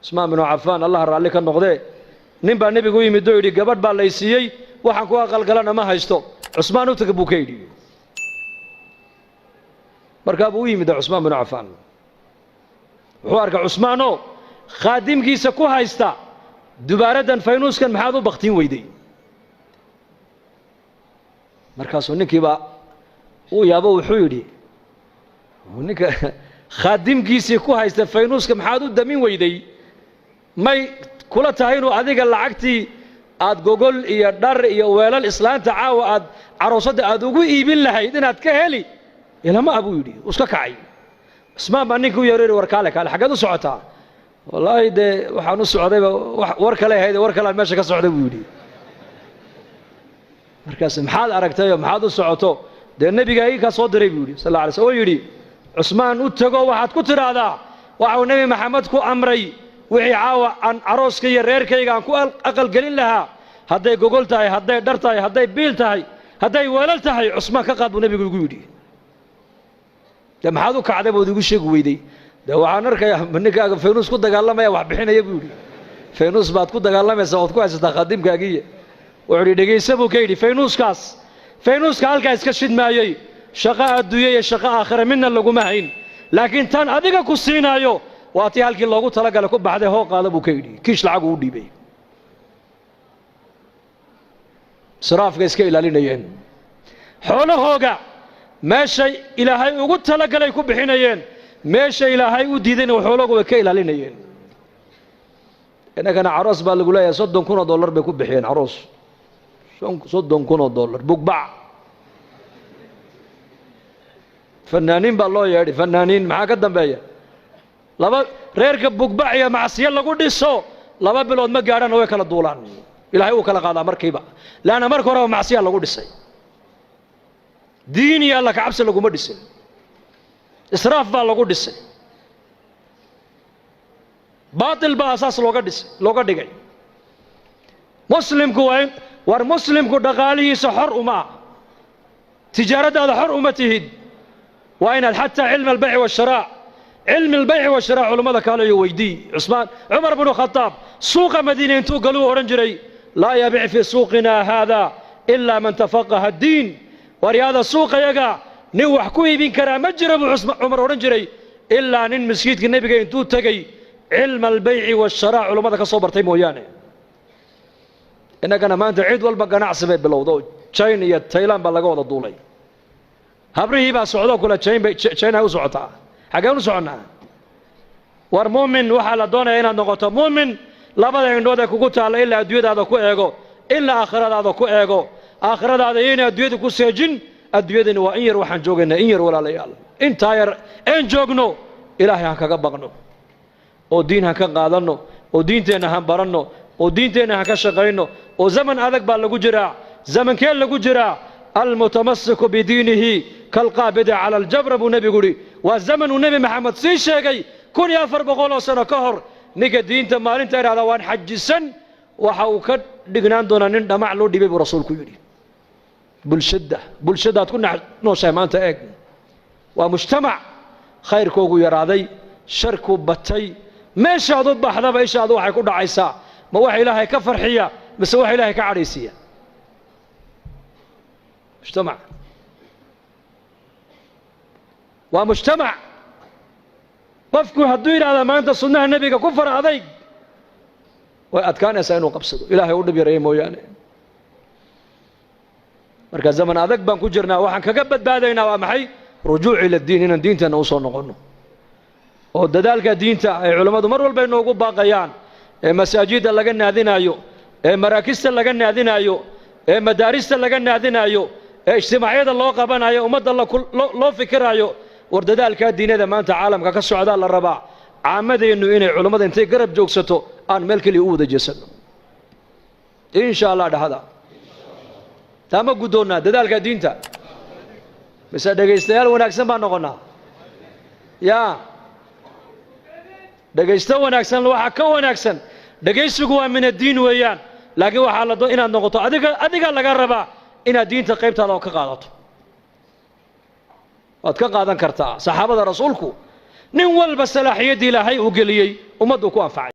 عثمان بن عفان الله رالي كان نقضي نبا نبي قوي مدو يدي قبض بالليسيي waxaan ku aqalgalana ma haysto Usmaan u tagay buu ka yidhi markaa buu yimid Usmaan bin Affan wuxuu arkay Usmaan oo khaadimkiisa ku haysta dubaaradan faynuuskan maxaad u baqtiin weyday markaasuu ninkiiba uu yaabo wuxuu yidhi ninka khaadimkiisa ku haysta faynuuska maxaad u damin weyday may kula tahay inuu adiga lacagtii aad gogol iyo dhar iyo weelal islaanta caawa aad caroosada aad ugu iibin lahayd inaad ka heli ilama abu yidhi iska kacay Usmaan baa ninkuu yareeray war kale xageed u socotaa wallaahi de waxaan u socday war kale ahayd war kale meesha ka socday buu yidhi markaas maxaad aragtay maxaad u socoto de nabiga ay ka soo diray buu yidhi sallallahu alayhi wasallam yidhi Usmaan u tago waxaad ku tiraahdaa waxa nabi maxamed ku amray wixii caawa aan arooska iyo reerkayga aan ku aqal gelin lahaa hadday gogol tahay hadday dhar tahay hadday biil tahay hadday weelal tahay Usmaan ka qaad buu nabigu ugu yidhi de maxaad u kacday buu igu sheeg weyday de waxaan arkayaa ninkaaga faynuus ku dagaalamaya wax bixinaya buu yidhi faynuus baad ku dagaalamaysaa ood ku haysataa khadimkaagiiya wuxuu yidhi dhegaysa buu ka yidhi faynuuska halkaa iska shidmaayey shaqo adduunye iyo shaqo aakhira midna laguma hayn laakiin tan adiga ku siinaayo waa tii halkii loogu talagalay ku baxday hoo qaada buu ka yidhi kiish lacag uu dhiibay israafka iska ilaalinayeen xoolahooga meeshay ilaahay ugu talagalay ku bixinayeen meesha ilaahay u diidayna xoolahooga way ka ilaalinayeen inagana aroos baa lagu leeyahay $30,000 bay ku bixiyeen aroos $30,000 bugbac fanaaniin baa loo yeedhay fanaaniin maxaa ka dambeeya laba reerka bugbac iyo macsiyo lagu dhiso 2 bilood ma gaaraan way kala duulaan ilaahay uu kala qaadaa markiiba laana marka hore macsiyo lagu dhisay diin iyo alla ka cabsi lagu ma dhisin israaf baa lagu dhisay baatil baa asaas looga dhigay muslimku war muslimku dhaqaalihiisa xor uma tijaaradaada xor uma tihid waa inaad xataa cilmi albayc washiraa علم البيع والشراء علماء قالوا يويدي عمر بن الخطاب سوق مدينة انتو قالوا أورنجري لا يبيع في سوقنا هذا إلا من تفقه الدين ورياضة السوق يقع نوح كوي بن كرام مجرب عمر أورنجري إلا نن مسجد النبي انتو تقي علم البيع والشراء علماء كصبر تيمو يعني إنك أنا ما أنت عيد والبقى نعصب بالوضوء تشين يا تايلاند بلغوا الدولي هبري با سعودة كلها تشين هاو سعودة حاجة سعنا war muumin waxa la doonayaa inaad noqoto muumin labada indhood ee kugu taala ilaa adduunyadaada ku eego ilaa aakhiradaada ku eego aakhiradaada inay adduunyada ku seejin adduunyadani waa in yar waxaan joogaynaa in yar walaalayaal inta yar aan joogno ilaahay aan kaga baqno oo diin aan ka qaadano oo diinteena aan baranno oo diinteena aan ka shaqeyno oo zaman adag baa lagu jiraa zamankee lagu jiraa المتمسك بدينه كالقابض على الجبر ابو نبي قولي والزمن النبي محمد سي شيغي كون يا فربقول سنه كهر نيجا دينتا مالنتا يرادا وان حجسن waxa uu ka dhignaan doonaa nin dhamac loo dhibay buu rasuulku yiri bulshada ku nooshay maanta eeg waa mujtamac khayrkoogu yaraaday sharku batay meeshaad u baxdaba ishaadu waxay ku dhacaysaa ma wax ilaahay ka farxiya mise wax ilaahay ka cadhaysiya مجتمع ومجتمع قفكو هدوين هذا ما أنت صنع النبي كفر عليك وأتكان يسألون قبصده إلهي ونبي رحمه يعني مركز زمن هذاك بان كجرنا وحن كقبت بعدين ومحي رجوع إلى الدين إن الدين تنوصل نقولنا ودذلك الدين تاع علماء مروا بين نوقو باقيان مساجد اللي قلنا هذين أيو مراكز اللي قلنا هذين أيو مدارس اللي قلنا هذين أيو اجتماعيات الله قبنا يا أمد الله كل لو فكر يا ورد ذلك الدين هذا ما أنت عالم كالسعداء للرباع عامة إنه إن علماء أنت قرب جوكسته عن ملك اليهود جسد إن شاء الله هذا تام قدونا ذلك الدين تا بس دقيستيال ونكسن ما نقولنا يا دقيستو ونكسن وحكو ونكسن دقيستو من الدين ويان لكن وحال الله إن النقطة أديك الله قربا إن الدين تقيبت الله كقادته وتكقادا كرتا صحابة رسولكو نول بس لاحية دي لهي وقليي ومدوكو أنفعي